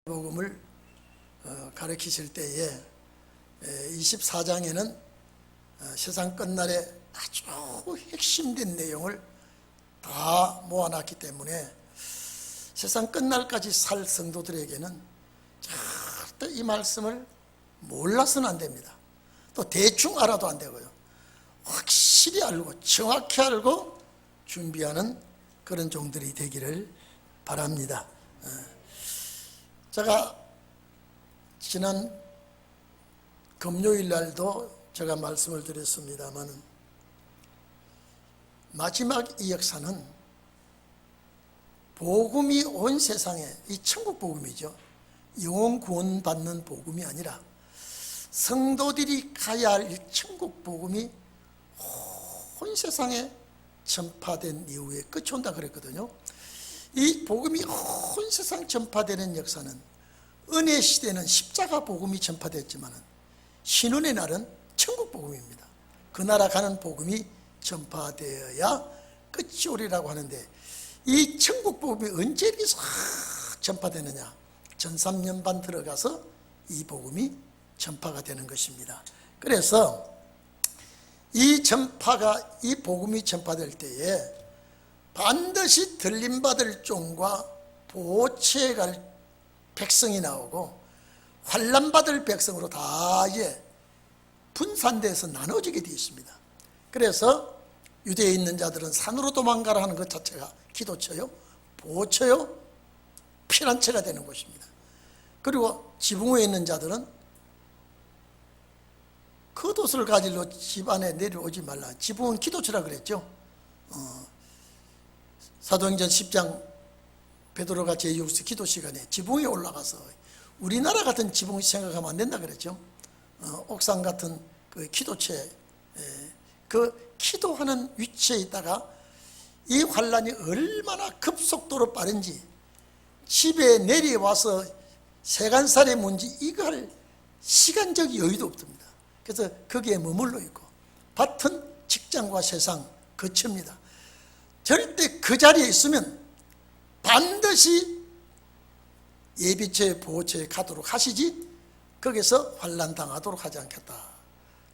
복음을 가르치실 때에 24장에는 세상 끝날에 아주 핵심된 내용을 다 모아놨기 때문에 세상 끝날까지 살 성도들에게는 절대 이 말씀을 몰라서는 안 됩니다. 또 대충 알아도 안 되고요. 확실히 알고 정확히 알고 준비하는 그런 종들이 되기를 바랍니다. 제가 지난 금요일 날도 제가 말씀을 드렸습니다만 마지막 이 역사는 복음이 온 세상에, 이 천국 복음이죠, 영혼 구원 받는 복음이 아니라 성도들이 가야 할 이 천국 복음이 온 세상에 전파된 이후에 끝이 온다 그랬거든요. 이 복음이 온 세상 전파되는 역사는, 은혜 시대는 십자가 복음이 전파됐지만 신혼의 날은 천국 복음입니다. 그 나라 가는 복음이 전파되어야 끝이 오리라고 하는데, 이 천국 복음이 언제 이렇게 전파되느냐? 전 3년 반 들어가서 이 복음이 전파가 되는 것입니다. 그래서 이 복음이 전파될 때에 반드시 들림받을 종과 보호체에 갈 백성이 나오고 환난받을 백성으로 다 분산돼서 나눠지게 되어 있습니다. 그래서 유대에 있는 자들은 산으로 도망가라 하는 것 자체가 기도처요, 보호처요, 피난처가 되는 것입니다. 그리고 지붕에 있는 자들은 겉옷을 가지러 집 안에 내려오지 말라. 지붕은 기도처라 그랬죠. 사도행전 10장 베드로가 제6스 기도 시간에 지붕에 올라가서, 우리나라 같은 지붕 생각하면 안 된다 그랬죠. 옥상 같은 그 기도처에, 그 기도하는 위치에 있다가 이 환란이 얼마나 급속도로 빠른지, 집에 내려와서 세간살이 뭔지 이거 할 시간적 여유도 없습니다. 그래서 거기에 머물러 있고, 밭은 직장과 세상 거칩니다. 절대 그 자리에 있으면 반드시 예비처에 보호처에 가도록 하시지, 거기서 환난 당하도록 하지 않겠다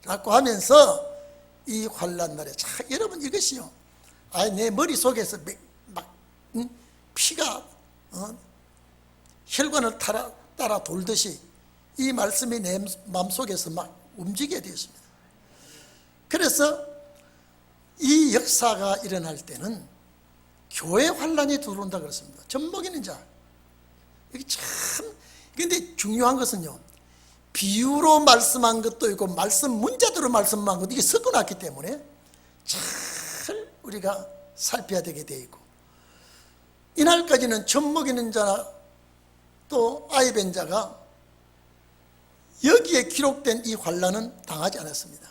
라고 하면서 이 환난 날에, 여러분 이것이요, 내 머릿속에서 막 피가 혈관을 따라 돌듯이 이 말씀이 내 마음속에서 막 움직이게 되었습니다. 그래서 이 역사가 일어날 때는 교회 환란이 들어온다 그랬습니다. 젖먹이는 자. 이게 참, 근데 중요한 것은요, 비유로 말씀한 것도 있고 말씀 문자대로 말씀한 것도 이게 섞어놨기 때문에 잘 우리가 살펴야 되게 돼 있고, 이날까지는 젖먹이는 자나 또 아이 뵌 자가 여기에 기록된 이 환란은 당하지 않았습니다.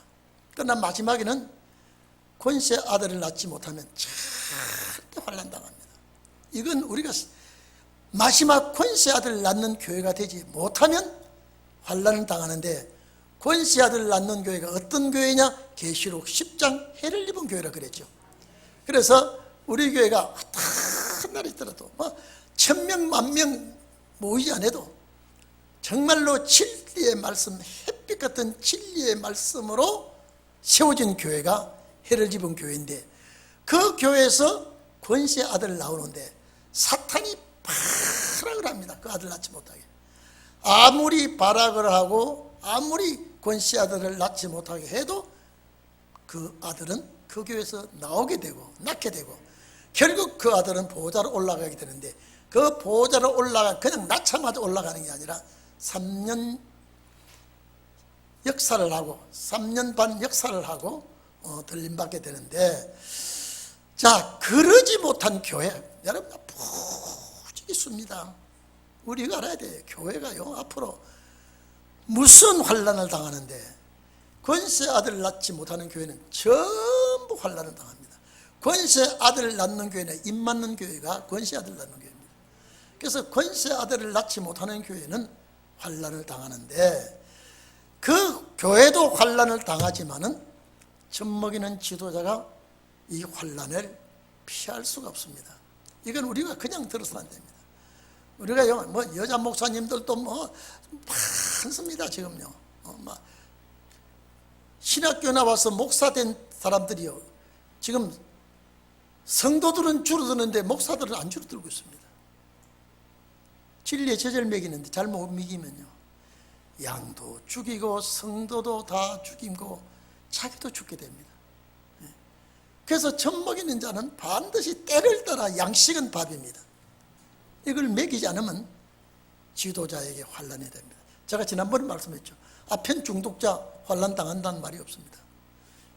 그러나 마지막에는 권세 아들을 낳지 못하면 절대 환난 당합니다. 이건 우리가 마지막 권세 아들을 낳는 교회가 되지 못하면 환난을 당하는데, 권세 아들을 낳는 교회가 어떤 교회냐? 계시록 10장 해를 입은 교회라 그랬죠. 그래서 우리 교회가 어떤 날이 있더라도 1000명, 10,000명 모이지 않아도 정말로 진리의 말씀, 햇빛 같은 진리의 말씀으로 세워진 교회가 해를 입은 교회인데, 그 교회에서 권세 아들 나오는데 사탄이 발악을 합니다. 그 아들 낳지 못하게. 아무리 발악을 하고 아무리 권세 아들을 낳지 못하게 해도 그 아들은 그 교회에서 나오게 되고 낳게 되고, 결국 그 아들은 보호자로 올라가게 되는데, 그 보호자로 그냥 낳자마자 올라가는 게 아니라 3년 역사를 하고 3년 반 역사를 하고 들림받게 되는데, 자, 그러지 못한 교회, 여러분 부지기 있습니다. 우리가 알아야 돼요. 교회가요, 앞으로 무슨 환란을 당하는데, 권세 아들을 낳지 못하는 교회는 전부 환란을 당합니다. 권세 아들을 낳는 교회는 입 맞는 교회가 권세 아들을 낳는 교회입니다. 그래서 권세 아들을 낳지 못하는 교회는 환란을 당하는데, 그 교회도 환란을 당하지만은 젖먹이는 지도자가 이 환란을 피할 수가 없습니다. 이건 우리가 그냥 들어서는 안 됩니다. 우리가요, 뭐 여자 목사님들도 뭐 많습니다 지금요. 막 신학교 나와서 목사 된 사람들이요, 지금 성도들은 줄어드는데 목사들은 안 줄어들고 있습니다. 진리의 젖을 먹이는데 잘못 먹이면요, 양도 죽이고 성도도 다 죽이고 자기도 죽게 됩니다. 그래서 젖 먹이는 자는 반드시 때를 따라 양식은 밥입니다. 이걸 먹이지 않으면 지도자에게 환난이 됩니다. 제가 지난번에 말씀했죠. 아편 중독자 환난 당한다는 말이 없습니다.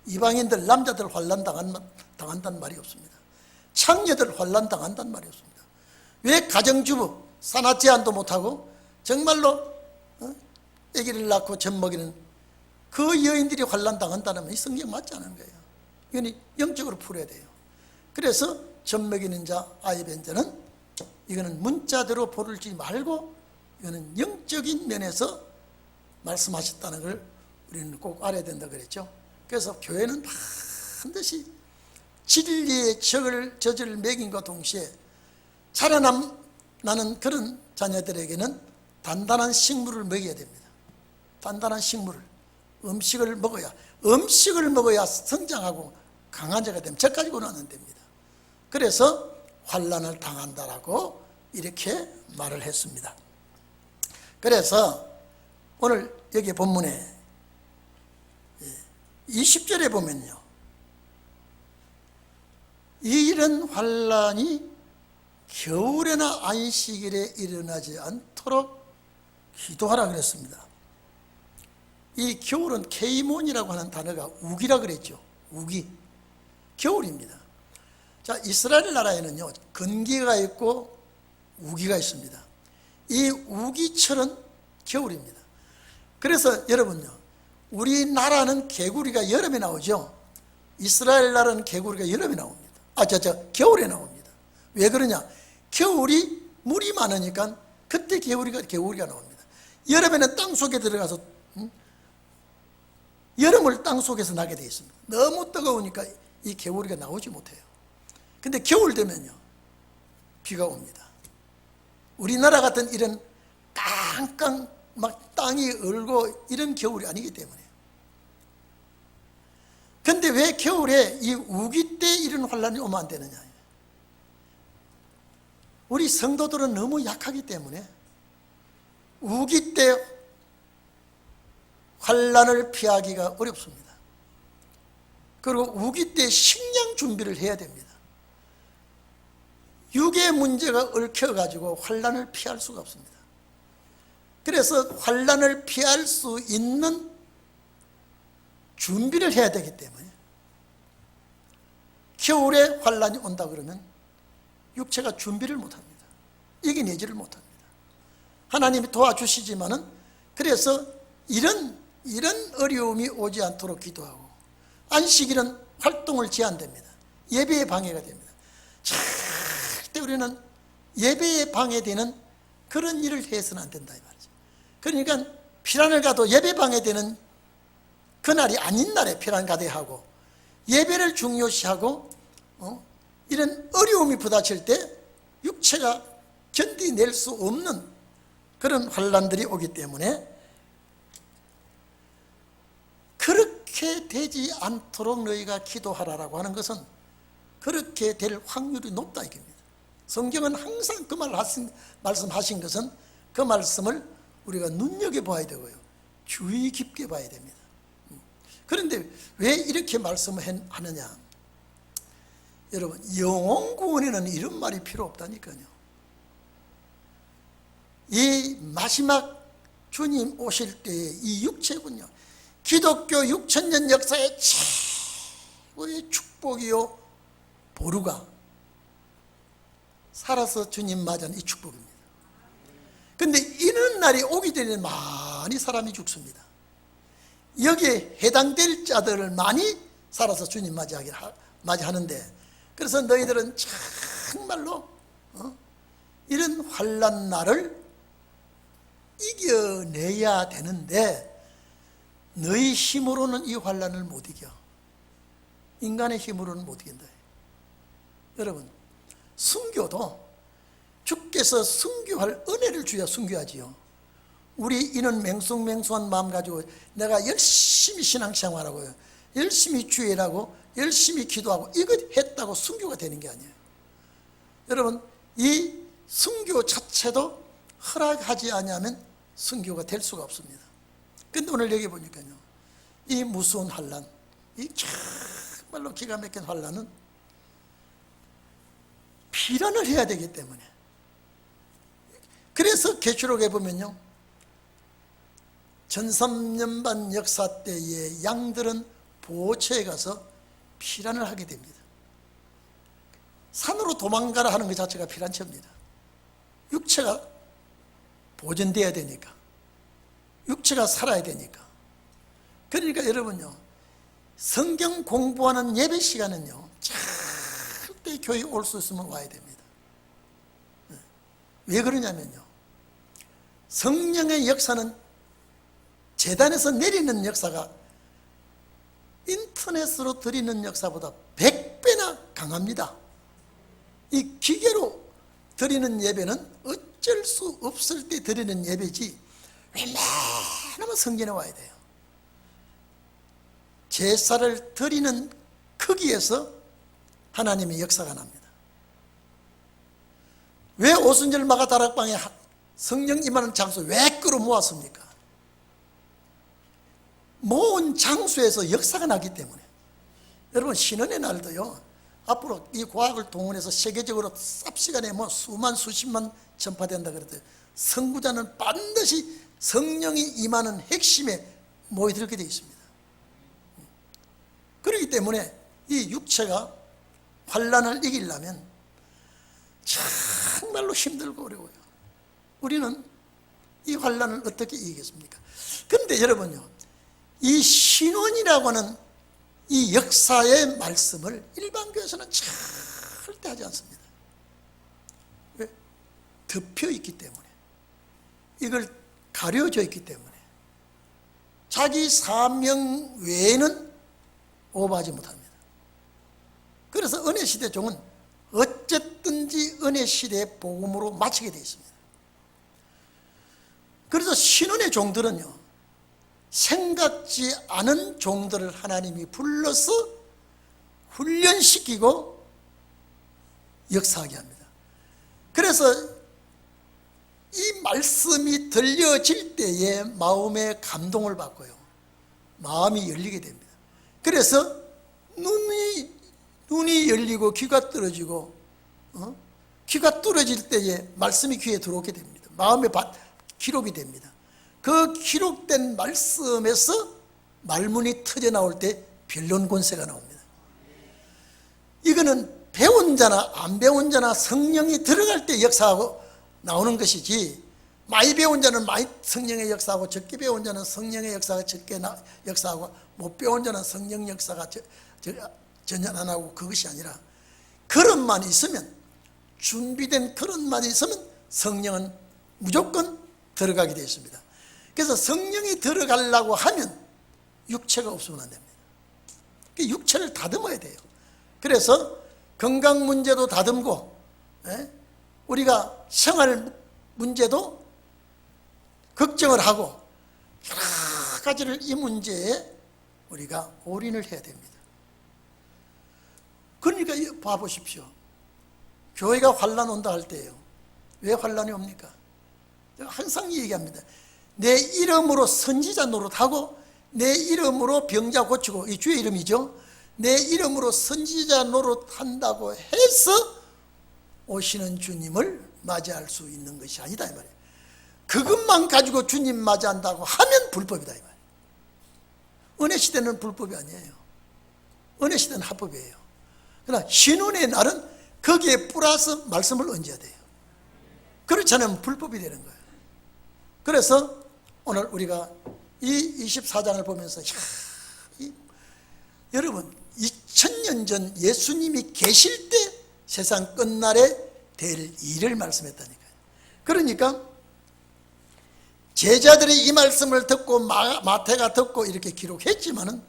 이방인들 남자들 환난 당한다는 말이 없습니다. 창녀들 환난 당한다는 말이 없습니다. 왜 가정주부 산하 제한도 못하고 정말로 아기를 낳고 젖 먹이는 그 여인들이 환난 당한다는 이 성경 맞지 않은 거예요. 이건 영적으로 풀어야 돼요. 그래서 젖 먹이는 자, 아이 뵌 자는 이거는 문자대로 보르지 말고 이거는 영적인 면에서 말씀하셨다는 걸 우리는 꼭 알아야 된다 그랬죠. 그래서 교회는 반드시 진리의 젖을 먹인과 동시에 자라나는 그런 자녀들에게는 단단한 식물을 먹여야 됩니다. 단단한 식물을, 음식을 먹어야 성장하고 강한 자가 되면 저까지고는 안 됩니다. 그래서 환난을 당한다라고 이렇게 말을 했습니다. 그래서 오늘 여기 본문에 20절에 보면요, 이런 환난이 겨울에나 안식일에 일어나지 않도록 기도하라 그랬습니다. 이 겨울은 케이몬이라고 하는 단어가 우기라 그랬죠. 우기, 겨울입니다. 자, 이스라엘 나라에는요, 건기가 있고 우기가 있습니다. 이 우기철은 겨울입니다. 그래서 여러분요, 우리나라는 개구리가 여름에 나오죠. 이스라엘 나라는 개구리가 여름에 나옵니다. 겨울에 나옵니다. 왜 그러냐? 겨울이 물이 많으니까 그때 개구리가 나옵니다. 여름에는 땅 속에 들어가서 여름을 땅 속에서 나게 되어 있습니다. 너무 뜨거우니까 이 개구리가 나오지 못해요. 근데 겨울 되면요, 비가 옵니다. 우리나라 같은 이런 깡깡 막 땅이 얼고 이런 겨울이 아니기 때문에. 근데 왜 겨울에 이 우기 때 이런 환란이 오면 안 되느냐? 우리 성도들은 너무 약하기 때문에 우기 때 환란을 피하기가 어렵습니다. 그리고 우기 때 식량 준비를 해야 됩니다. 육의 문제가 얽혀가지고 환란을 피할 수가 없습니다. 그래서 환란을 피할 수 있는 준비를 해야 되기 때문에 겨울에 환란이 온다 그러면 육체가 준비를 못합니다. 이겨내지를 못합니다. 하나님이 도와주시지만은, 그래서 이런 어려움이 오지 않도록 기도하고, 안식일은 활동을 제한됩니다. 예배에 방해가 됩니다. 절대 우리는 예배에 방해되는 그런 일을 해서는 안 된다 이 말이죠. 그러니까 피란을 가도 예배 방해되는 그날이 아닌 날에 피란 가야 하고, 예배를 중요시하고 이런 어려움이 부딪힐 때 육체가 견디낼 수 없는 그런 환란들이 오기 때문에 그렇게 되지 않도록 너희가 기도하라라고 하는 것은 그렇게 될 확률이 높다 이겁니다. 성경은 항상 그 말씀하신 것은 그 말씀을 우리가 눈여겨봐야 되고요, 주의 깊게 봐야 됩니다. 그런데 왜 이렇게 말씀을 하느냐? 여러분, 영혼 구원에는 이런 말이 필요 없다니까요. 이 마지막 주님 오실 때의 이 육체군요, 기독교 6,000년 역사의 최고의 축복이요 보루가 살아서 주님 맞이하는 이 축복입니다. 그런데 이런 날이 오기 전에 많이 사람이 죽습니다. 여기에 해당될 자들을 많이 살아서 주님 맞이하는데, 그래서 너희들은 정말로 이런 환난 날을 이겨내야 되는데 너희 힘으로는 이 환난을 못 이겨. 인간의 힘으로는 못 이긴다. 여러분, 순교도 죽게 주께서 순교할 은혜를 주야 순교하지요. 우리 이는 맹숭맹숭한 마음 가지고 내가 열심히 신앙생활하고요, 열심히 주일하고 열심히 기도하고 이것 했다고 순교가 되는 게 아니에요. 여러분, 이 순교 자체도 허락하지 않으면 순교가 될 수가 없습니다. 근데 오늘 여기 보니까요, 이 무서운 환난, 이 정말로 기가 막힌 환난은 피란을 해야 되기 때문에, 그래서 계시록에 보면요, 1300년 역사 때에 양들은 보호처에 가서 피란을 하게 됩니다. 산으로 도망가라 하는 것 자체가 피란처입니다. 육체가 보존돼야 되니까, 육체가 살아야 되니까. 그러니까 여러분요, 성경 공부하는 예배 시간은요, 절대 교회 올 수 있으면 와야 됩니다. 왜 그러냐면요, 성령의 역사는 제단에서 내리는 역사가 인터넷으로 드리는 역사보다 100배나 강합니다. 이 기계로 드리는 예배는 어쩔 수 없을 때 드리는 예배지, 웬만하면 성전에 와야 돼요. 제사를 드리는 크기에서 하나님의 역사가 납니다. 왜 오순절 마가다락방에 성령 임하는 장소 왜 끌어모았습니까? 모은 장소에서 역사가 나기 때문에. 여러분, 신원의 날도요, 앞으로 이 과학을 동원해서 세계적으로 쌉시간에 수만 수십만 전파된다 그랬대요. 선구자는 반드시 성령이 임하는 핵심에 모여들게 되어 있습니다. 그렇기 때문에 이 육체가 환난을 이기려면 정말로 힘들고 어려워요. 우리는 이 환난을 어떻게 이기겠습니까? 그런데 여러분요, 이 신원이라고 하는 이 역사의 말씀을 일반 교회에서는 절대 하지 않습니다. 왜? 덮여 있기 때문에, 이걸 가려져 있기 때문에, 자기 사명 외에는 오버하지 못합니다. 그래서 은혜 시대 종은 어쨌든지 은혜 시대의 복음으로 마치게 되어 있습니다. 그래서 신원의 종들은요, 생각지 않은 종들을 하나님이 불러서 훈련시키고 역사하게 합니다. 그래서 이 말씀이 들려질 때에 마음의 감동을 받고요, 마음이 열리게 됩니다. 그래서 눈이 열리고 귀가 뚫어지고, 귀가 뚫어질 때에 말씀이 귀에 들어오게 됩니다. 마음에 기록이 됩니다. 그 기록된 말씀에서 말문이 터져 나올 때 변론 권세가 나옵니다. 이거는 배운 자나 안 배운 자나 성령이 들어갈 때 역사하고 나오는 것이지, 많이 배운 자는 많이 성령의 역사하고, 적게 배운 자는 성령의 역사가 적게 역사하고, 못 배운 자는 성령 역사가 전혀 안 하고, 그것이 아니라 그릇만 있으면, 준비된 그릇만 있으면 성령은 무조건 들어가게 되어 있습니다. 그래서 성령이 들어가려고 하면 육체가 없으면 안 됩니다. 육체를 다듬어야 돼요. 그래서 건강 문제도 다듬고, 우리가 생활 문제도 걱정을 하고, 여러 가지를 이 문제에 우리가 올인을 해야 됩니다. 그러니까 봐보십시오. 교회가 환난 온다 할 때예요. 왜 환난이 옵니까? 제가 항상 얘기합니다. 내 이름으로 선지자 노릇하고, 내 이름으로 병자 고치고, 이 주의 이름이죠. 내 이름으로 선지자 노릇한다고 해서 오시는 주님을 맞이할 수 있는 것이 아니다 이 말이에요. 그것만 가지고 주님 맞이한다고 하면 불법이다 이 말이에요. 은혜 시대는 불법이 아니에요. 은혜 시대는 합법이에요. 그러나 신혼의 날은 거기에 플러스 말씀을 얹어야 돼요. 그렇지 않으면 불법이 되는 거예요. 그래서 오늘 우리가 이 24장을 보면서 여러분, 2000년 전 예수님이 계실 때 세상 끝날에 될 일을 말씀했다니까요. 그러니까 제자들이 이 말씀을 듣고 마태가 듣고 이렇게 기록했지만은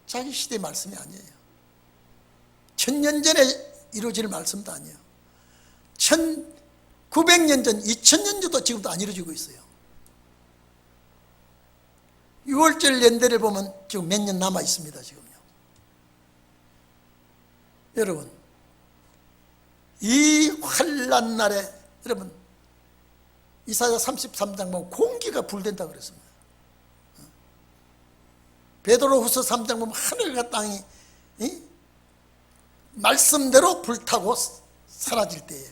자기 시대의 말씀이 아니에요. 1000년 전에 이루어질 말씀도 아니에요. 900년 전, 2000년 전도 지금도 안 이루어지고 있어요. 6월절 연대를 보면 지금 몇 년 남아 있습니다. 지금요. 여러분, 이 환난 날에 여러분 이사야 33장 보면 공기가 불된다 그랬습니다. 베드로후서 3장 보면 하늘과 땅이 말씀대로 불타고 사라질 때에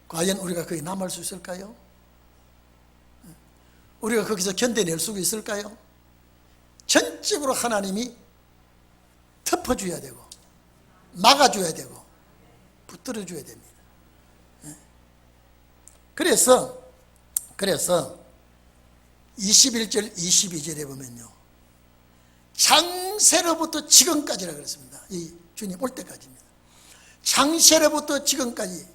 과연 우리가 거기 남을 수 있을까요? 우리가 거기서 견뎌낼 수 있을까요? 전적으로 하나님이 덮어줘야 되고 막아줘야 되고 붙들어줘야 됩니다. 그래서 21절 22절에 보면요, 창세로부터 지금까지라 그랬습니다. 이 주님 올 때까지입니다. 창세로부터 지금까지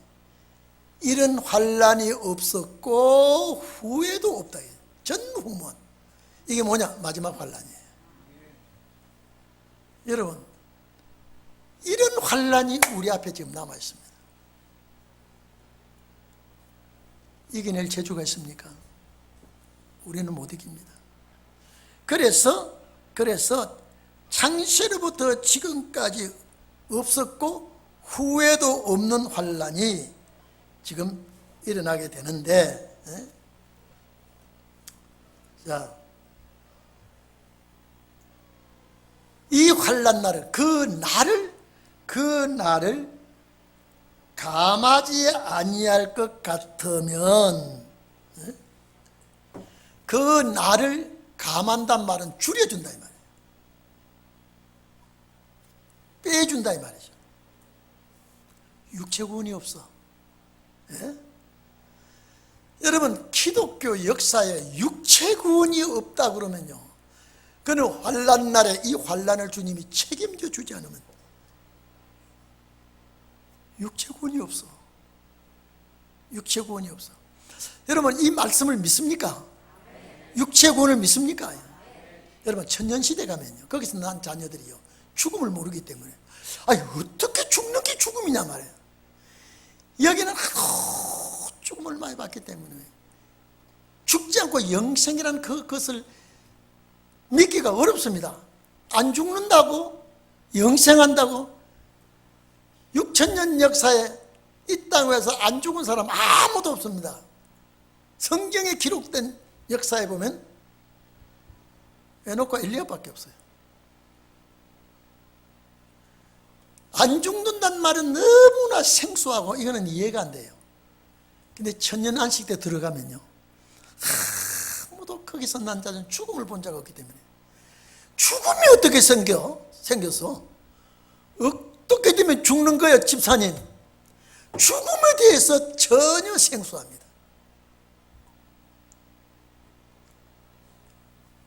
이런 환난이 없었고 후에도 없다. 전후문. 이게 뭐냐? 마지막 환난이에요. 여러분, 이런 환난이 우리 앞에 지금 남아 있습니다. 이겨낼 재주가 있습니까? 우리는 못 이깁니다. 그래서 창세로부터 지금까지 없었고 후에도 없는 환난이 지금 일어나게 되는데, 자, 이 환난 날을, 그 날을 감하지 아니할 것 같으면, 그 날을 감한단 말은 줄여준다 이 말이에요. 빼준다 이 말이죠. 육체구원이 없어. 예? 여러분, 기독교 역사에 육체구원이 없다 그러면요, 그는 환난 날에 이 환난을 주님이 책임져 주지 않으면 육체구원이 없어. 육체구원이 없어. 여러분, 이 말씀을 믿습니까? 육체구원을 믿습니까? 여러분, 천년시대 가면요, 거기서 난 자녀들이요, 죽음을 모르기 때문에, 아니 어떻게 죽는 게 죽음이냐 말이에요. 여기는 죽음을 많이 봤기 때문에 죽지 않고 영생이라는 그것을 믿기가 어렵습니다. 안 죽는다고, 영생한다고, 6000년 역사에 이 땅에서 안 죽은 사람 아무도 없습니다. 성경에 기록된 역사에 보면 에녹과 엘리야밖에 없어요. 안 죽는다는 말은 너무나 생소하고 이거는 이해가 안 돼요. 근데 천년 안식 때 들어가면요, 아무도 거기서 난 자는 죽음을 본 자가 없기 때문에, 죽음이 어떻게 생겼어? 어떻게 되면 죽는 거예요, 집사님? 죽음에 대해서 전혀 생소합니다.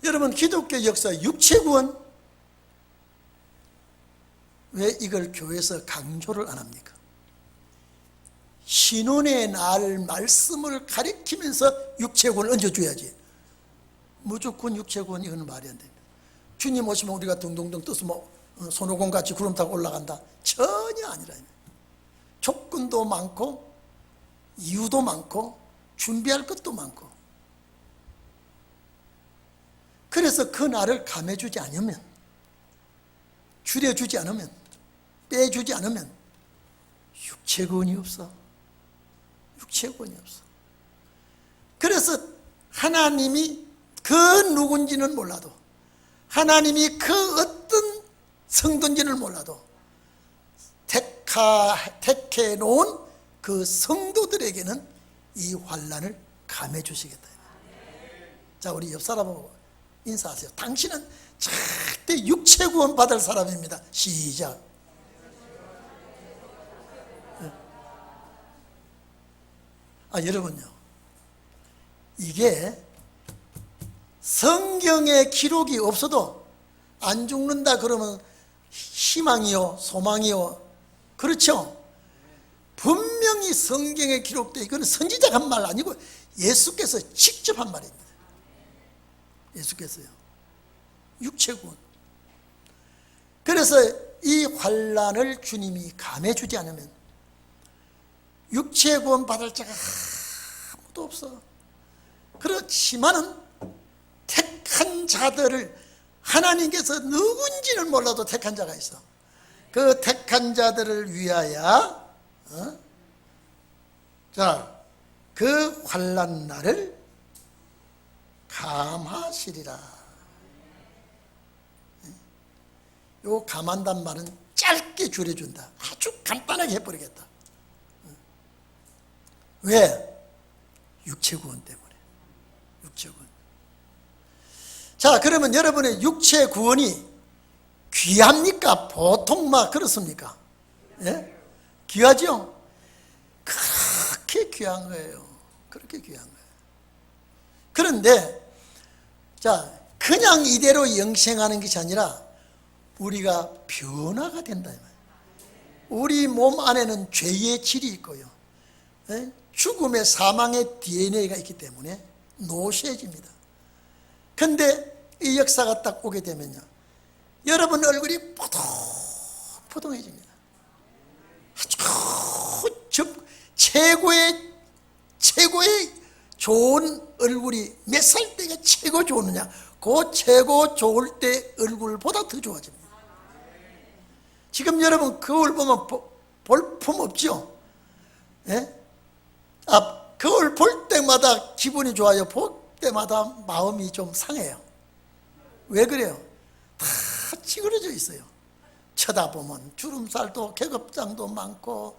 여러분, 기독교 역사 육체구원, 왜 이걸 교회에서 강조를 안 합니까? 신혼의 날 말씀을 가리키면서 육체구원을 얹어줘야지. 무조건 육체구원, 이건 말이 안 됩니다. 주님 오시면 우리가 둥둥둥 떠서 손오공같이 구름 타고 올라간다? 전혀 아니라. 조건도 많고 이유도 많고 준비할 것도 많고. 그래서 그 날을 감해주지 않으면, 줄여주지 않으면, 빼주지 않으면 육체구원이 없어. 육체구원이 없어. 그래서 하나님이 그 누군지는 몰라도, 하나님이 그 어떤 성도인지를 몰라도 택해 놓은 그 성도들에게는 이 환난을 감해 주시겠다. 자, 우리 옆 사람하고 인사하세요. 당신은 절대 육체구원 받을 사람입니다. 시작. 여러분요, 이게 성경에 기록이 없어도 안 죽는다 그러면 희망이요, 소망이요, 그렇죠? 분명히 성경에 기록되어, 이건 선지자가 한 말 아니고 예수께서 직접 한 말입니다. 예수께서요. 육체구원. 그래서 이 환난을 주님이 감해 주지 않으면 육체 구원 받을 자가 아무도 없어. 그렇지만은 택한 자들을 하나님께서 누군지는 몰라도 택한 자가 있어. 그 택한 자들을 위하여 그 환난 날을 감하시리라. 요 감한단 말은 짧게 줄여준다. 아주 간단하게 해버리겠다. 왜? 육체 구원 때문에. 육체 구원. 자, 그러면 여러분의 육체 구원이 귀합니까? 보통 막 그렇습니까? 예? 귀하죠? 그렇게 귀한 거예요. 그렇게 귀한 거예요. 그런데 자, 그냥 이대로 영생하는 것이 아니라 우리가 변화가 된다. 우리 몸 안에는 죄의 질이 있고요, 예? 죽음의 사망의 DNA가 있기 때문에 노쇠해집니다. 근데 이 역사가 딱 오게 되면요, 여러분 얼굴이 포동포동해집니다. 아주 최고의 좋은 얼굴이 몇 살 때가 최고 좋느냐, 그 최고 좋을 때 얼굴보다 더 좋아집니다. 지금 여러분 거울 보면 볼품 없죠? 예? 거울 볼 때마다 기분이 좋아요. 볼 때마다 마음이 좀 상해요. 왜 그래요? 다 찌그러져 있어요. 쳐다보면 주름살도 계급장도 많고,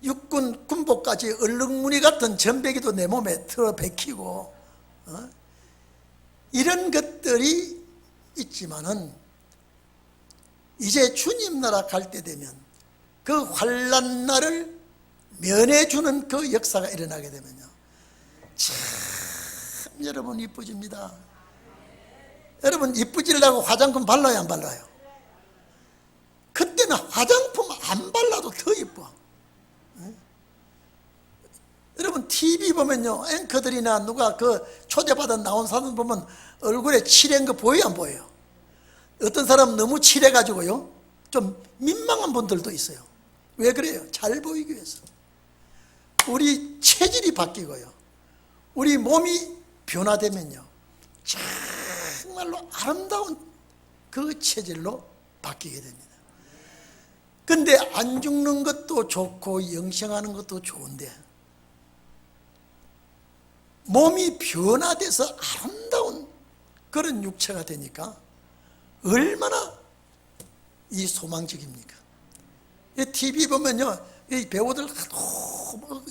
육군 군복까지 얼룩무늬 같은 전배기도 내 몸에 틀어 박히고, 이런 것들이 있지만은 이제 주님 나라 갈 때 되면 그 환난 날을 면해주는 그 역사가 일어나게 되면요, 참 여러분 이쁘집니다. 여러분 이쁘지려고 화장품 발라요, 안 발라요? 그때는 화장품 안 발라도 더 이뻐. 여러분 TV 보면요, 앵커들이나 누가 그 초대받아 나온 사람 보면 얼굴에 칠한 거 보여요, 안 보여요? 어떤 사람은 너무 칠해가지고요 좀 민망한 분들도 있어요. 왜 그래요? 잘 보이기 위해서. 우리 체질이 바뀌고요, 우리 몸이 변화되면요, 정말로 아름다운 그 체질로 바뀌게 됩니다. 근데 안 죽는 것도 좋고 영생하는 것도 좋은데, 몸이 변화돼서 아름다운 그런 육체가 되니까 얼마나 이 소망적입니까? TV 보면요, 이 배우들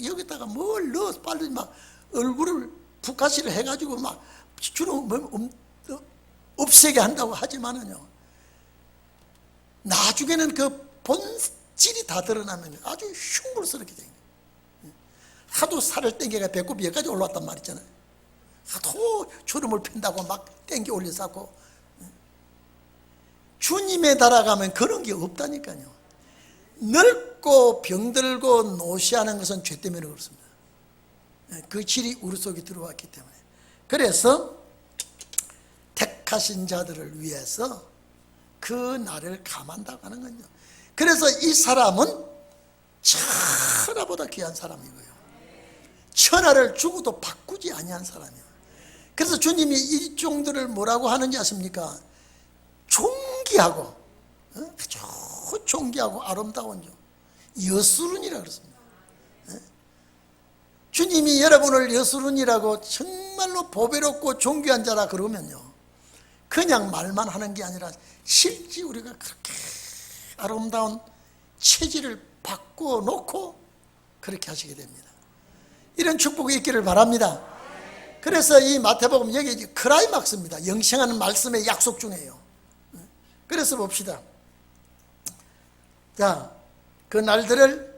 여기다가 뭘 넣어서 빨리 막 얼굴을 북카시를 해가지고 막 주로 없애게 한다고 하지만은요, 나중에는 그 본질이 다 드러나면 아주 흉물스럽게 돼요. 하도 살을 땡겨가 배꼽 여기까지 올라왔단 말이잖아요. 하도 주름을 핀다고 막 땡겨 올려서 주님에 달아가면 그런 게 없다니까요. 늙고 병들고 노시하는 것은 죄 때문에 그렇습니다. 그 질이 우리 속에 들어왔기 때문에. 그래서 택하신 자들을 위해서 그 날을 감한다고 하는 거죠. 그래서 이 사람은 천하보다 귀한 사람이고요, 천하를 주고도 바꾸지 아니한 사람이에요. 그래서 주님이 이 종들을 뭐라고 하는지 아십니까? 존귀하고, 아주 존귀하고 아름다운 종, 여수룬이라고 그랬습니다. 주님이 여러분을 여수룬이라고 정말로 보배롭고 존귀한 자라 그러면요, 그냥 말만 하는 게 아니라 실제 우리가 그렇게 아름다운 체질을 바꿔놓고 그렇게 하시게 됩니다. 이런 축복이 있기를 바랍니다. 그래서 이 마태복음 여기 크라이막스입니다. 영생하는 말씀의 약속 중에요. 그래서 봅시다. 자, 그 날들을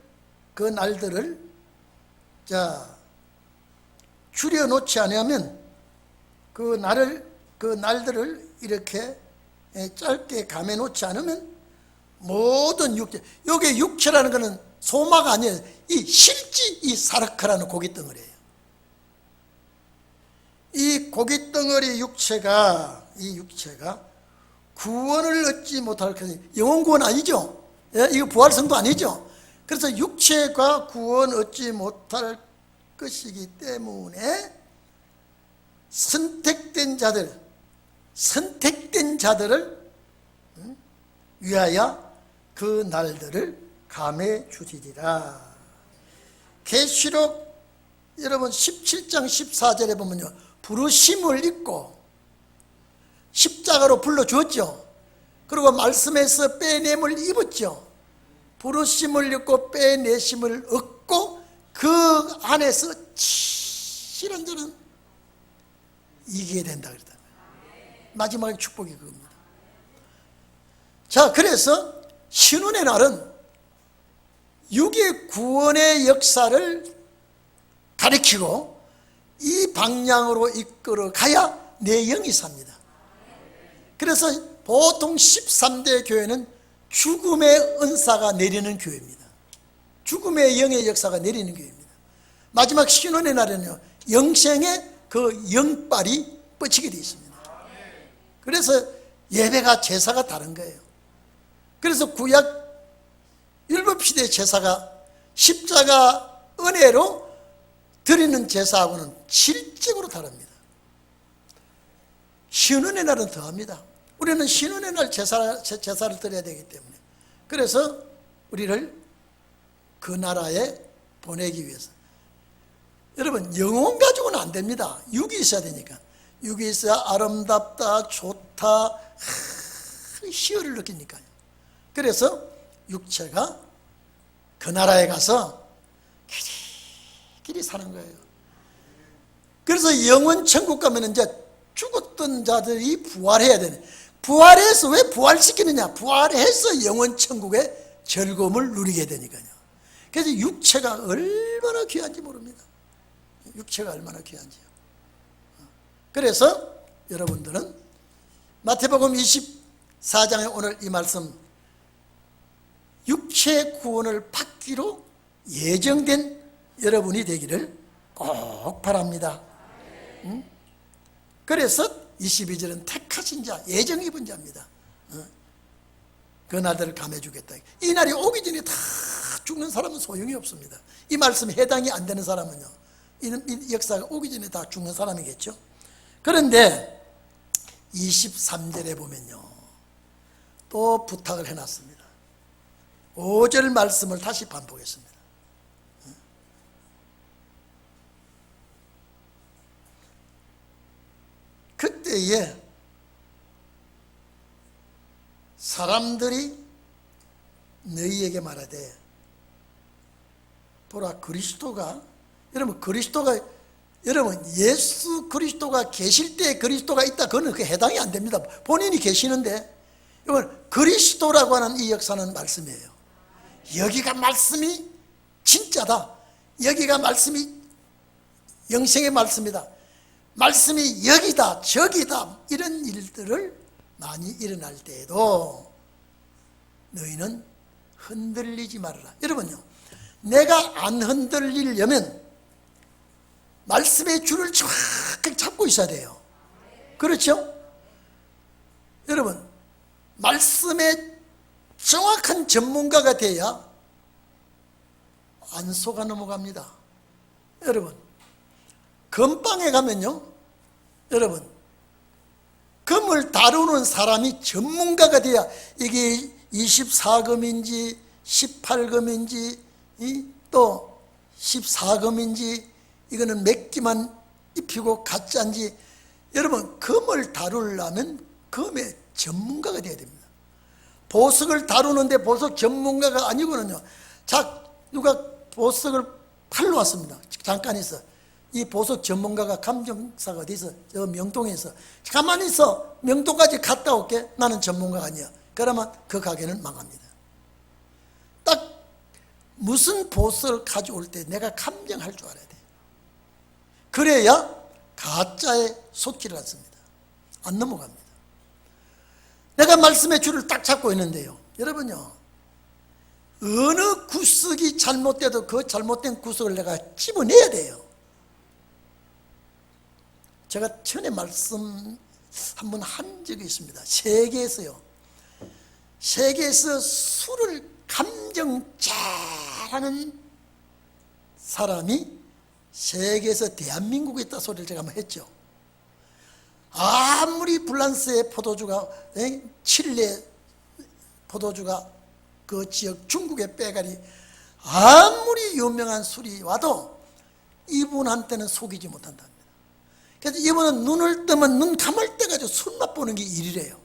자, 줄여놓지 않으면 그 날들을 이렇게 짧게 감해놓지 않으면 모든 육체, 여기 육체라는 것은 소마가 아니에요. 이 실지 이 사르크라는 고깃덩어리예요. 이 고깃덩어리 이 육체가 구원을 얻지 못할 것이 영원 구원 아니죠. 예, 이거 부활성도 아니죠. 그래서 육체가 구원 얻지 못할 것이기 때문에 선택된 자들을 위하여 그 날들을 감해 주시리라. 계시록 여러분 17장 14절에 보면요, 부르심을 입고 십자가로 불러주었죠. 그리고 말씀에서 빼냄을 입었죠. 부르심을 입고 빼내심을 얻고 그 안에서 실현자는 이기게 된다 그랬다. 마지막의 축복이 그겁니다. 자, 그래서 신혼의 날은 육의 구원의 역사를 가리키고 이 방향으로 이끌어 가야 내 영이 삽니다. 그래서 보통 13대 교회는 죽음의 은사가 내리는 교회입니다. 죽음의 영의 역사가 내리는 교회입니다. 마지막 신혼의 날에는요, 영생의 그 영빨이 뻗치게 되어 있습니다. 그래서 예배가 제사가 다른 거예요. 그래서 구약 율법시대의 제사가 십자가 은혜로 드리는 제사하고는 질적으로 다릅니다. 신혼의 날은 더합니다. 우리는 신혼의 날 제사를 드려야 되기 때문에, 그래서 우리를 그 나라에 보내기 위해서, 여러분 영혼 가지고는 안 됩니다. 육이 있어야 되니까. 육이 있어야 아름답다, 좋다, 희열을 느끼니까요. 그래서 육체가 그 나라에 가서 길이 사는 거예요. 그래서 영원 천국 가면 이제 죽었던 자들이 부활해야 되네. 부활해서 왜 부활시키느냐? 부활해서 영원 천국의 즐거움을 누리게 되니까요. 그래서 육체가 얼마나 귀한지 모릅니다. 육체가 얼마나 귀한지요. 그래서 여러분들은 마태복음 24장에 오늘 이 말씀, 육체의 구원을 받기로 예정된 여러분이 되기를 꼭 바랍니다. 그래서 22절은 택하신 자, 예정 입은 자입니다. 그 날들을 감해 주겠다. 이 날이 오기 전에 다 죽는 사람은 소용이 없습니다. 이 말씀에 해당이 안 되는 사람은요, 이 역사가 오기 전에 다 죽는 사람이겠죠. 그런데 23절에 보면요, 또 부탁을 해놨습니다. 5절 말씀을 다시 반복했습니다. 그때에 사람들이 너희에게 말하되, 보라 그리스도가, 여러분 예수 그리스도가 계실 때 그리스도가 있다, 그거는 그 해당이 안 됩니다. 본인이 계시는데, 이건 그리스도라고 하는 이 역사는 말씀이에요. 여기가 말씀이 진짜다, 여기가 말씀이 영생의 말씀이다, 말씀이 여기다 저기다, 이런 일들을 많이 일어날 때에도 너희는 흔들리지 말아라. 여러분요, 내가 안 흔들리려면 말씀의 줄을 정확하게 잡고 있어야 돼요. 그렇죠? 여러분, 말씀의 정확한 전문가가 돼야 안 속아 넘어갑니다. 여러분, 금방에 가면요, 여러분, 금을 다루는 사람이 전문가가 돼야 이게 24금인지 18금인지 또 14금인지 이거는 몇 기만 입히고 가짜인지, 여러분 금을 다루려면 금의 전문가가 돼야 됩니다. 보석을 다루는데 보석 전문가가 아니고는요, 누가 보석을 팔러 왔습니다. 잠깐 있어. 이 보석 전문가가 감정사가 어디서, 저 명동에 있어. 가만히 있어, 명동까지 갔다 올게. 나는 전문가가 아니야. 그러면 그 가게는 망합니다. 딱 무슨 보석을 가져올 때 내가 감정할 줄 알아야 돼. 그래야 가짜에 속지를 않습니다. 안 넘어갑니다. 내가 말씀의 줄을 딱 잡고 있는데요, 여러분요, 어느 구석이 잘못돼도 그 잘못된 구석을 내가 집어내야 돼요. 제가 전에 말씀 한번 한 적이 있습니다. 세계에서 술을 감정 잘하는 사람이 세계에서 대한민국에 있다 소리를 제가 한번 했죠. 아무리 프랑스의 포도주가, 칠레 포도주가 그 지역 중국의 빼가리 아무리 유명한 술이 와도 이분한테는 속이지 못한답니다. 그래서 이분은 눈을 뜨면 눈 감을 때 가지고 술 맛보는 게 일이래요.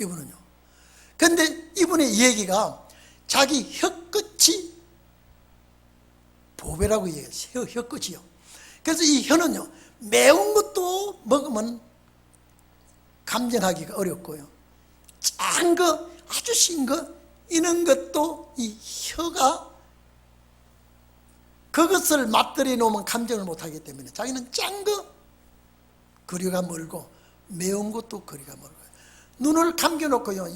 이분은요. 그런데 이분의 얘기가 자기 혀끝이 보배라고 얘기해요. 혀끝이요. 그래서 이 혀는요, 매운 것도 먹으면 감정하기가 어렵고요, 짠 거, 아주 신 거, 이런 것도 이 혀가 그것을 맛들여 놓으면 감정을 못하기 때문에 자기는 짠 거 거리가 멀고 매운 것도 거리가 멀고요. 눈을 감겨놓고요,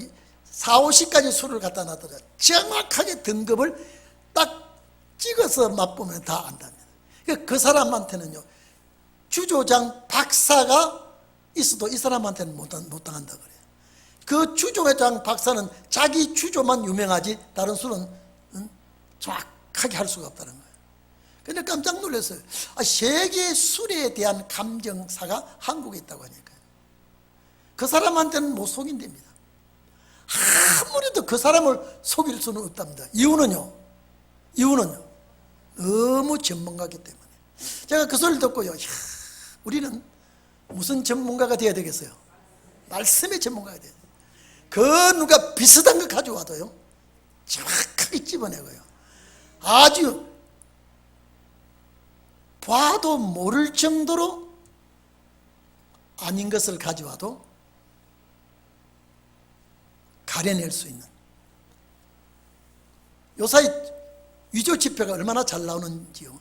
4, 50가지 술을 갖다 놔둬요. 정확하게 등급을 딱 찍어서 맛보면 다 안답니다. 그 사람한테는요, 주조장 박사가 있어도 이 사람한테는 못 당한다 그래요. 그 주조장 박사는 자기 주조만 유명하지 다른 술은 정확하게 할 수가 없다는 거예요. 근데 깜짝 놀랐어요. 세계 술에 대한 감정사가 한국에 있다고 하니까요. 그 사람한테는 못 속인답니다. 아무래도 그 사람을 속일 수는 없답니다. 이유는요, 너무 전문가이기 때문에. 제가 그 소리를 듣고요, 우리는 무슨 전문가가 되어야 되겠어요? 말씀의 전문가가 되어야 돼요. 그 누가 비슷한 거 가져와도요, 정확하게 집어내고요, 아주 봐도 모를 정도로 아닌 것을 가져와도 가려낼 수 있는, 요사이 위조 지표가 얼마나 잘 나오는지요.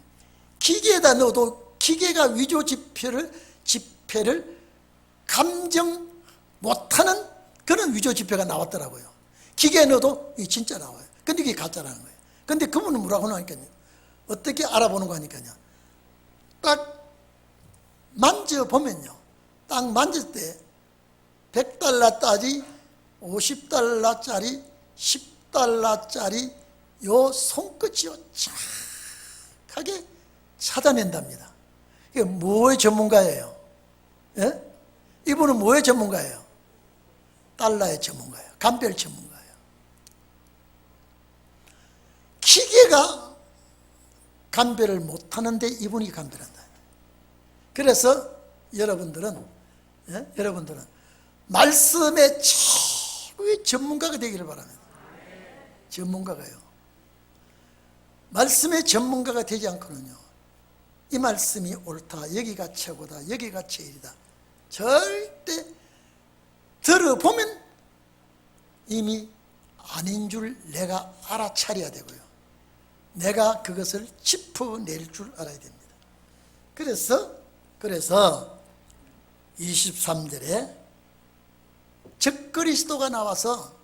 기계에다 넣어도 기계가 위조 지폐를 감정 못하는 그런 위조 지표가 나왔더라고요. 기계에 넣어도 진짜 나와요. 근데 이게 가짜라는 거예요. 근데 그분은 뭐라고 하니까요, 어떻게 알아보는 거 하니까요, 딱 만져보면요, 딱 만질 때 100달러짜리, 50달러짜리, 10달러짜리 요 손끝이요, 정확하게 찾아낸답니다. 이게 뭐의 전문가예요? 예? 이분은 뭐의 전문가예요? 달러의 전문가예요. 감별 전문가예요. 기계가 감별을 못하는데 이분이 감별한다. 그래서 여러분들은 말씀의 최고의 전문가가 되기를 바랍니다. 전문가가요, 말씀의 전문가가 되지 않고는요, 이 말씀이 옳다, 여기가 최고다, 여기가 제일이다, 절대 들어보면 이미 아닌 줄 내가 알아차려야 되고요, 내가 그것을 짚어낼 줄 알아야 됩니다. 그래서 23절에 적그리스도가 나와서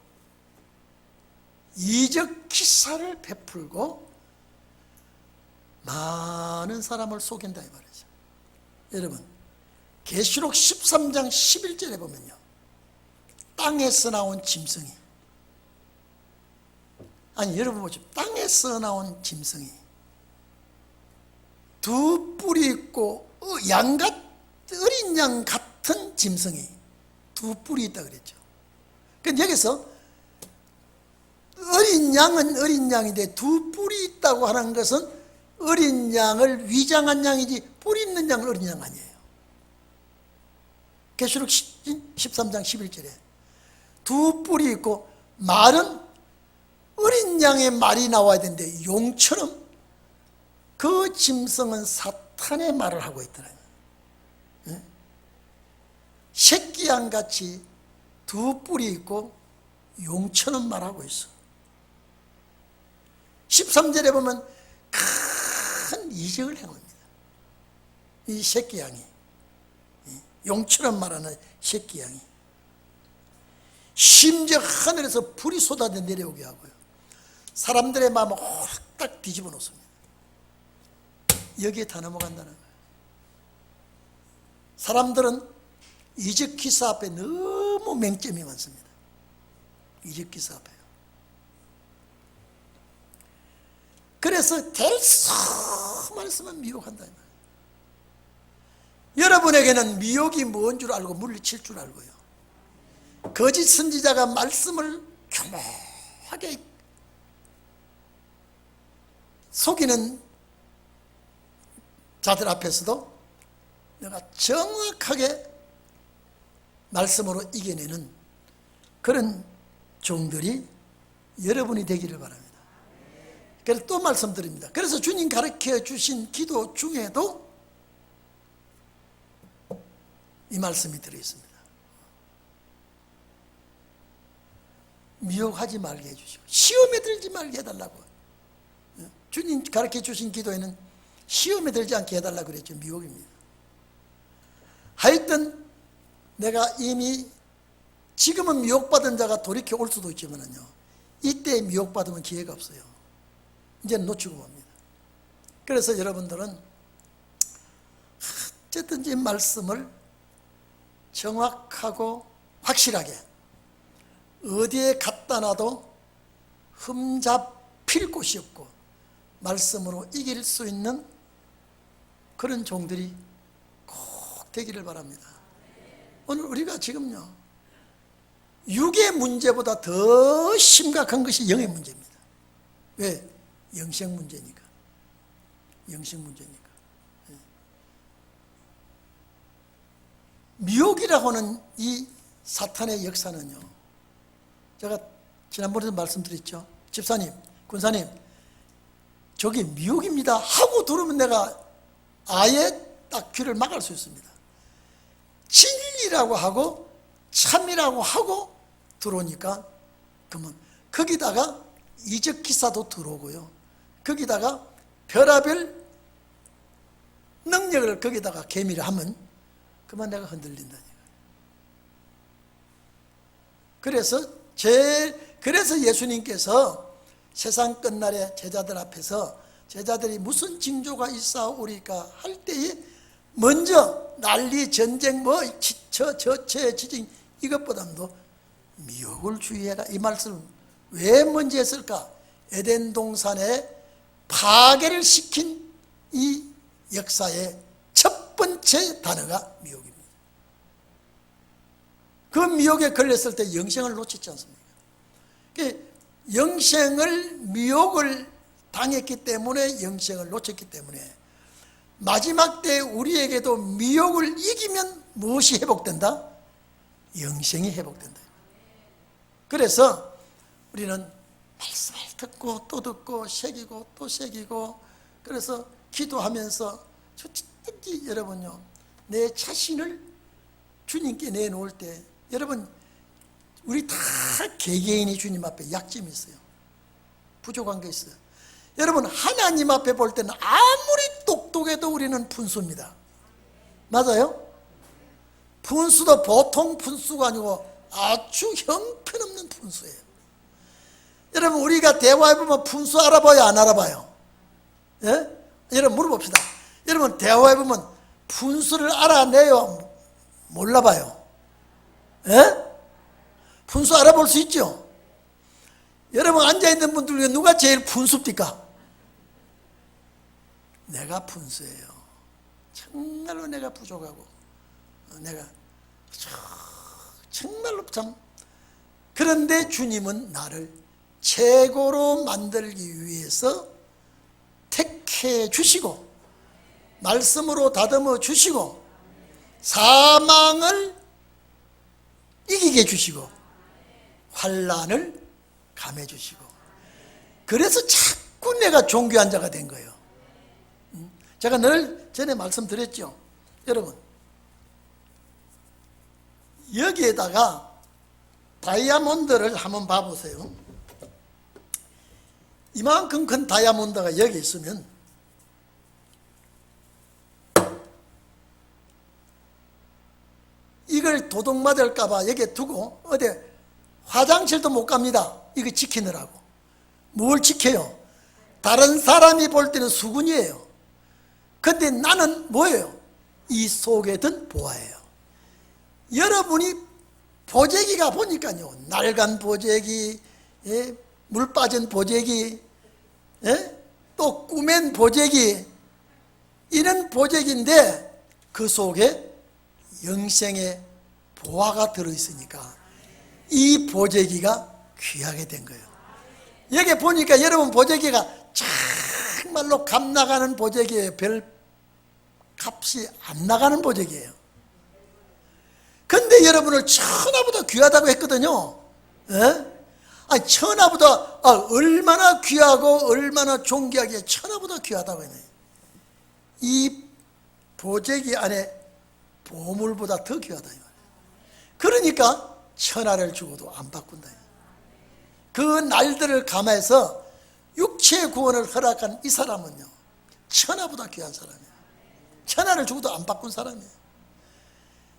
이적 기사를 베풀고 많은 사람을 속인다 이 말이죠. 여러분, 계시록 13장 11절에 보면요, 땅에서 나온 짐승이, 여러분 보죠. 땅에서 나온 짐승이 두 뿔이 있고 어린 양 같은 짐승이 두 뿔이 있다 그랬죠. 그런데 여기서 어린 양은 어린 양인데 두 뿔이 있다고 하는 것은 어린 양을 위장한 양이지 뿔 있는 양은 어린 양 아니에요. 계시록 13장 11절에 두 뿔이 있고 말은 어린 양의 말이 나와야 되는데 용처럼 그 짐승은 사탄의 말을 하고 있더라고요. 새끼 양같이 두 뿔이 있고 용처럼 말하고 있어. 13절에 보면 큰 이적을 행합니다. 이 새끼 양이, 용처럼 말하는 새끼 양이 심지어 하늘에서 불이 쏟아져 내려오게 하고요, 사람들의 마음을 홀딱 뒤집어 놓습니다. 여기에 다 넘어간다는 거예요. 사람들은 이적 기사 앞에 너무 맹점이 많습니다. 이적 기사 앞에요. 그래서 될 수 말씀은 미혹한다. 여러분에게는 미혹이 뭔 줄 알고 물리칠 줄 알고요. 거짓 선지자가 말씀을 교묘하게 속이는 자들 앞에서도 내가 정확하게 말씀으로 이겨내는 그런 종들이 여러분이 되기를 바랍니다. 그래서 또 말씀드립니다. 그래서 주님 가르쳐 주신 기도 중에도 이 말씀이 들어있습니다. 미혹하지 말게 해주시고 시험에 들지 말게 해달라고. 주님 가르쳐 주신 기도에는 시험에 들지 않게 해달라고 그랬죠. 미혹입니다. 하여튼 내가 이미 지금은 미혹받은 자가 돌이켜 올 수도 있지만요, 이때 미혹받으면 기회가 없어요. 이제는 놓치고 맙니다. 그래서 여러분들은 어쨌든지 말씀을 정확하고 확실하게 어디에 갖다 놔도 흠잡힐 곳이 없고 말씀으로 이길 수 있는 그런 종들이 꼭 되기를 바랍니다. 오늘 우리가 지금요, 육의 문제보다 더 심각한 것이 영의 문제입니다. 왜? 영생 문제니까. 영생 문제니까. 미혹이라고 하는 이 사탄의 역사는요, 제가 지난번에도 말씀드렸죠. 집사님, 군사님, 저기 미혹입니다 하고 들으면 내가 아예 딱 귀를 막을 수 있습니다. 진리라고 하고 참이라고 하고 들어오니까 그러면 거기다가 이적 기사도 들어오고요, 거기다가 별하별 능력을 거기다가 개미를 하면 그만 내가 흔들린다니까. 그래서 예수님께서 세상 끝날에 제자들 앞에서 제자들이 무슨 징조가 있사오리까 할 때에 먼저 난리, 전쟁, 저체, 지진 이것보다도 미혹을 주의해라, 이 말씀을 왜 먼저 했을까? 에덴 동산에 파괴를 시킨 이 역사의 첫 번째 단어가 미혹입니다. 그 미혹에 걸렸을 때 영생을 놓치지 않습니까? 영생을, 미혹을 당했기 때문에, 영생을 놓쳤기 때문에 마지막 때 우리에게도 미혹을 이기면 무엇이 회복된다? 영생이 회복된다. 그래서 우리는 말씀을 듣고 또 듣고 새기고 또 새기고, 그래서 기도하면서 특히 여러분요, 내 자신을 주님께 내놓을 때, 여러분 우리 다 개개인이 주님 앞에 약점이 있어요. 부족한 게 있어요. 여러분 하나님 앞에 볼 때는 아무리 똑똑해도 우리는 분수입니다. 맞아요? 분수도 보통 분수가 아니고 아주 형편없는 분수예요. 여러분 우리가 대화해보면 분수 알아봐요, 안 알아봐요? 예? 여러분 물어봅시다. 여러분 대화해보면 분수를 알아내요, 몰라봐요? 예? 분수 알아볼 수 있죠? 여러분 앉아있는 분들 중에 누가 제일 분수입니까? 내가 분수예요. 정말로 내가 부족하고, 내가 정말로 참, 그런데 주님은 나를 최고로 만들기 위해서 택해 주시고 말씀으로 다듬어 주시고 사망을 이기게 해주시고 환난을 감해 주시고, 그래서 자꾸 내가 존귀한 자가 된 거예요. 제가 늘 전에 말씀드렸죠. 여러분 여기에다가 다이아몬드를 한번 봐보세요. 이만큼 큰 다이아몬드가 여기 있으면 이걸 도둑 맞을까봐 여기에 두고 어디 화장실도 못 갑니다. 이거 지키느라고. 뭘 지켜요? 다른 사람이 볼 때는 수군이에요. 근데 나는 뭐예요? 이 속에 든 보화예요. 여러분이 보재기가 보니까요, 낡은 보재기, 물 빠진 보재기, 이런 보재기, 이런 보재기인데 그 속에 영생의 보화가 들어있으니까 이 보재기가 귀하게 된 거예요. 여기 보니까 여러분 보재기가 정말로 값 나가는 보재기예요. 별 값이 안 나가는 보재기예요. 근데 여러분을 천하보다 귀하다고 했거든요. 예? 아니, 천하보다 얼마나 귀하고 얼마나 존귀하게 천하보다 귀하다고 했네. 이 보재기 안에 보물보다 더 귀하다. 그러니까 천하를 주고도 안 바꾼다. 그 날들을 감해서 육체의 구원을 허락한 이 사람은요, 천하보다 귀한 사람이에요. 천하를 주고도 안 바꾼 사람이에요.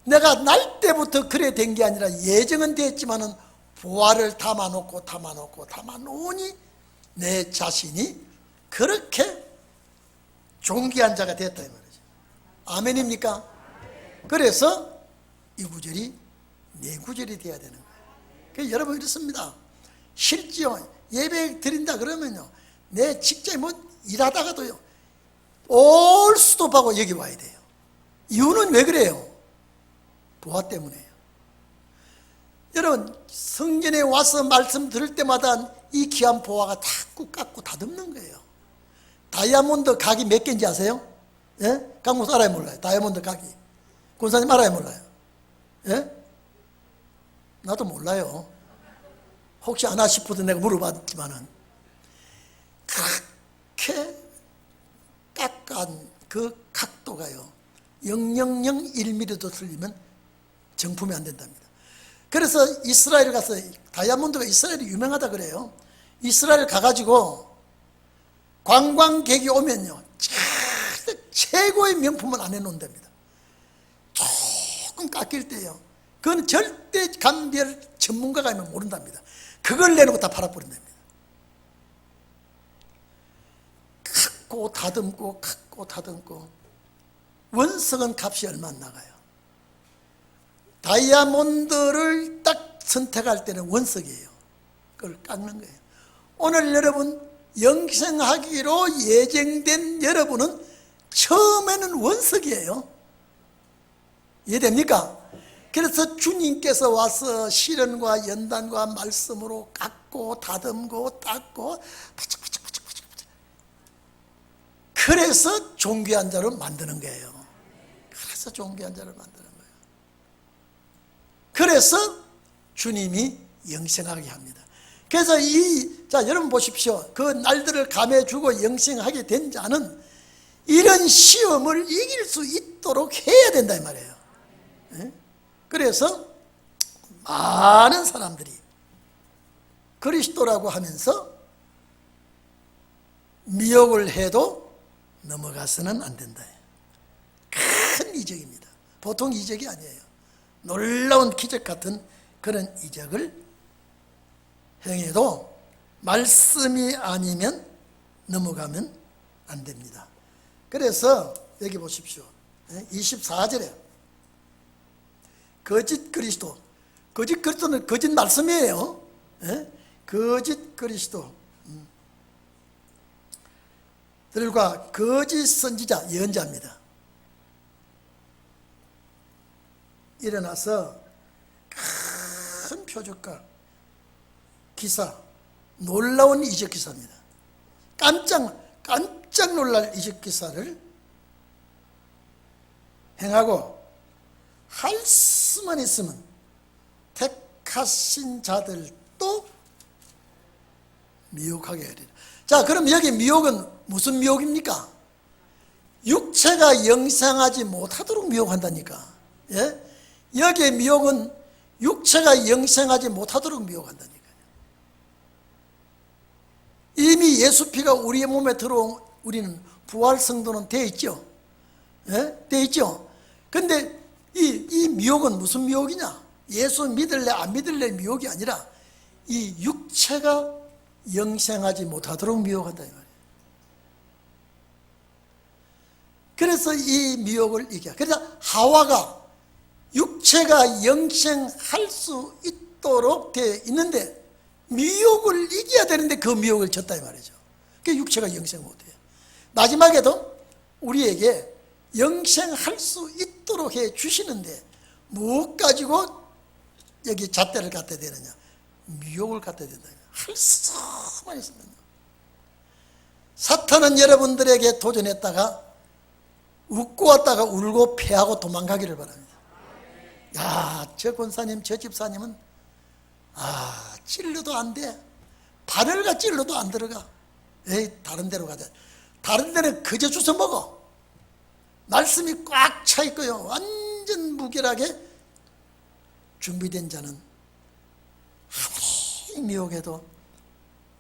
내가 날 때부터 그래 된 게 아니라 예정은 됐지만은 보화를 담아놓으니 내 자신이 그렇게 존귀한 자가 됐다 이 말이죠. 아멘입니까? 그래서 이 구절이 내 구절이 돼야 되는 거예요. 그래서 여러분 이렇습니다. 실지요 예배 드린다 그러면요, 내 직장에 뭐 일하다가도요 올 스톱하고 여기 와야 돼요. 이유는 왜 그래요? 보화 때문에요. 여러분 성전에 와서 말씀 들을 때마다 이 귀한 보화가 다 깎고 다듬는 거예요. 다이아몬드 각이 몇 개인지 아세요? 예? 강목사 알아요 몰라요? 다이아몬드 각이 권사님 알아요 몰라요? 예? 나도 몰라요. 혹시 아나 싶어서 내가 물어봤지만은 그렇게 깎은 그 각도가요 0.001mm도 틀리면 정품이 안 된답니다. 그래서 이스라엘 가서 다이아몬드가 이스라엘이 유명하다 그래요. 이스라엘 가가지고 관광객이 오면요 최고의 명품을 안 해놓는답니다. 조금 깎일 때요 그건 절대 감별 전문가가 아니면 모른답니다. 그걸 내놓고 다 팔아버린답니다. 깎고 다듬고 원석은 값이 얼마 안 나가요. 다이아몬드를 딱 선택할 때는 원석이에요. 그걸 깎는 거예요. 오늘 여러분 영생하기로 예정된 여러분은 처음에는 원석이에요. 이해됩니까? 그래서 주님께서 와서 시련과 연단과 말씀으로 깎고 다듬고 닦고 바짝바짝 그래서 존귀한 자로 만드는 거예요. 그래서 존귀한 자로 만드는 거예요. 그래서 주님이 영생하게 합니다. 그래서 자 여러분 보십시오. 그 날들을 감해주고 영생하게 된 자는 이런 시험을 이길 수 있도록 해야 된다 이 말이에요. 네? 그래서 많은 사람들이 그리스도라고 하면서 미혹을 해도 넘어가서는 안 된다. 큰 이적입니다. 보통 이적이 아니에요. 놀라운 기적 같은 그런 이적을 행해도 말씀이 아니면 넘어가면 안 됩니다. 그래서 여기 보십시오. 24절에 거짓 그리스도는 거짓 말씀이에요. 거짓 그리스도 들과 거짓 선지자 예언자입니다. 일어나서 큰 표적과 기사, 놀라운 이적 기사입니다. 깜짝 놀랄 이적 기사를 행하고 할 수만 있으면 택하신 자들도 미혹하게 하리라. 자, 그럼 여기 미혹은 무슨 미혹입니까? 육체가 영생하지 못하도록 미혹한다니까. 예? 여기의 미혹은 육체가 영생하지 못하도록 미혹한다니까요. 이미 예수 피가 우리의 몸에 들어온 우리는 부활 성도는 되어 있죠. 예? 되어 있죠. 근데 이 미혹은 무슨 미혹이냐? 예수 믿을래 안 믿을래 미혹이 아니라 이 육체가 영생하지 못하도록 미혹한다 이 말이에요. 그래서 이 미혹을 이겨. 그래서 하와가 육체가 영생할 수 있도록 되어 있는데 미혹을 이겨야 되는데 그 미혹을 졌다 이 말이죠. 그러니까 육체가 영생 못해요. 마지막에도 우리에게 영생할 수 있도록 해 주시는데 무엇 가지고 여기 잣대를 갖다 대느냐? 미혹을 갖다 된다. 할 수만 있으면. 사탄은 여러분들에게 도전했다가 웃고 왔다가 울고 패하고 도망가기를 바랍니다. 야, 저 권사님, 저 집사님은 찔러도 안 돼. 바늘과 찔러도 안 들어가. 에이, 다른 데로 가자. 다른 데는 그저 주워 먹어. 말씀이 꽉 차 있고요. 완전 무결하게 준비된 자는 아무리 미혹해도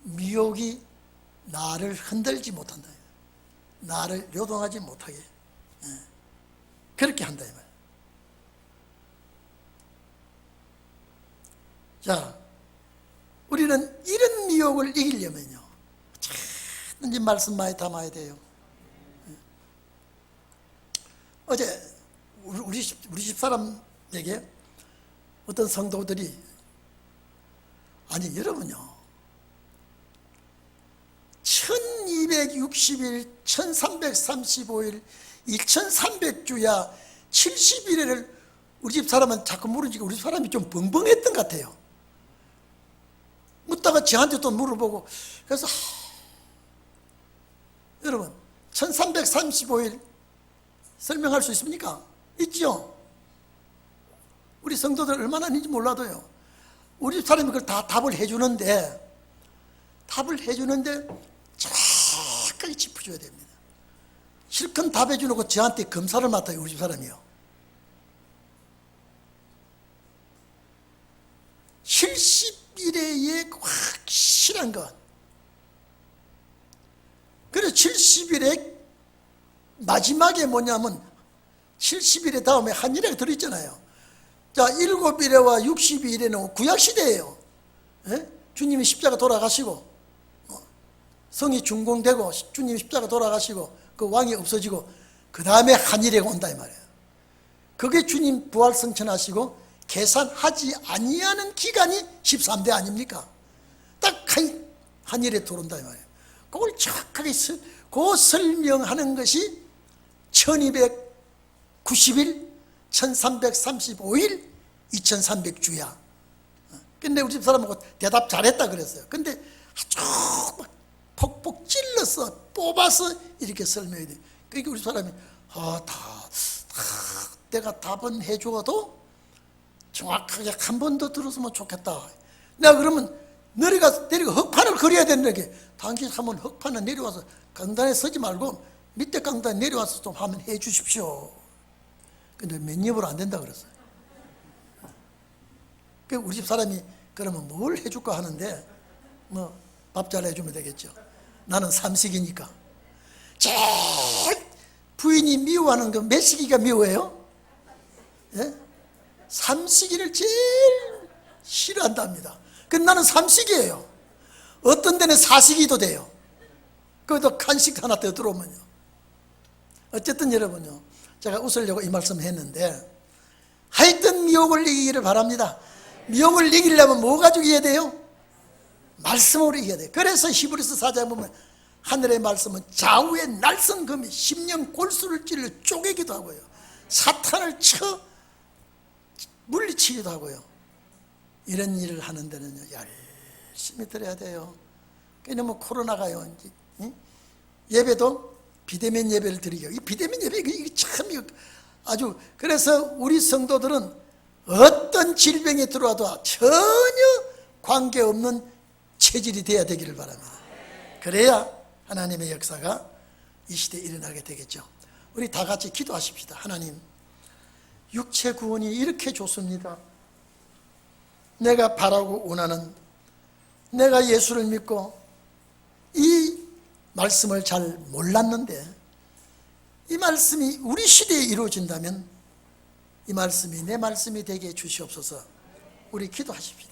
미혹이 나를 흔들지 못한다. 나를 요동하지 못하게. 그렇게 한다 이 말이에요. 자, 우리는 이런 미혹을 이기려면요, 이제 말씀 많이 담아야 돼요. 어제 우리 집사람에게 어떤 성도들이, 아니 여러분요, 1260일, 1335일, 2300주야 70일을 우리 집사람은 자꾸 물으니까 우리 사람이 좀 벙벙했던 것 같아요. 묻다가 저한테 또 물어보고, 그래서 여러분 1335일 설명할 수 있습니까? 있죠? 우리 성도들 얼마나 있는지 몰라도요, 우리 사람이 그걸 다 답을 해주는데 정확하게 짚어줘야 됩니다. 실컷 답해주놓고 저한테 검사를 맡아요, 우리 집 사람이요. 70일의 확실한 것. 그래서 70일에 마지막에 뭐냐면 70일에 다음에 한일에 들어있잖아요. 자, 7일에와 62일에는 구약시대예요. 주님이 십자가 돌아가시고 성이 준공되고 주님이 십자가 돌아가시고 그 왕이 없어지고 그 다음에 한일에 온다 이 말이에요. 그게 주님 부활 승천하시고 계산하지 아니하는 기간이 13대 아닙니까? 딱 한일에 들어온다 이 말이에요. 그걸 정확하게 그 설명하는 것이 1290일, 1335일, 2300주야. 근데 우리 집 사람하고 대답 잘했다 그랬어요. 근데 아주 막 폭폭 찔러서 뽑아서 이렇게 설명해야 돼. 그러니까 우리 사람이 내가 답은 해줘도 정확하게 한 번 더 들었으면 좋겠다. 내가 그러면 내리가 흙판을 그려야 되는 게, 당신 한번 흙판을 내려와서 강단에 서지 말고 밑에 강단에 내려와서 좀 한번 해 주십시오. 근데 몇 입으로 안 된다 그랬어요. 우리 집 사람이 그러면 뭘 해줄까 하는데, 뭐 밥 잘 해주면 되겠죠. 나는 삼식이니까. 제일 부인이 미워하는 그 몇 시기가 미워해요? 예? 삼식이를 제일 싫어한답니다. 근데 나는 삼식이에요. 어떤 데는 사식이도 돼요. 거기도 간식 하나 더 들어오면요. 어쨌든 여러분요, 제가 웃으려고 이 말씀 했는데, 하여튼 미혹을 이기기를 바랍니다. 미혹을 이기려면 뭐 가지고 이겨야 돼요? 말씀으로 이겨야 돼요. 그래서 히브리서 4장에 보면 하늘의 말씀은 좌우의 날선 검이 심령 골수를 찔러 쪼개기도 하고요, 사탄을 쳐 물리치기도 하고요. 이런 일을 하는 데는요, 열심히 드려야 돼요. 왜냐면 코로나가요, 예배도 비대면 예배를 드리고, 이 비대면 예배 이게 참 아주, 그래서 우리 성도들은 어떤 질병이 들어와도 전혀 관계없는 체질이 돼야 되기를 바랍니다. 그래야 하나님의 역사가 이 시대에 일어나게 되겠죠. 우리 다 같이 기도하십시다. 하나님, 육체 구원이 이렇게 좋습니다. 내가 바라고 원하는, 내가 예수를 믿고 이 말씀을 잘 몰랐는데 이 말씀이 우리 시대에 이루어진다면 이 말씀이 내 말씀이 되게 해 주시옵소서. 우리 기도하십시다.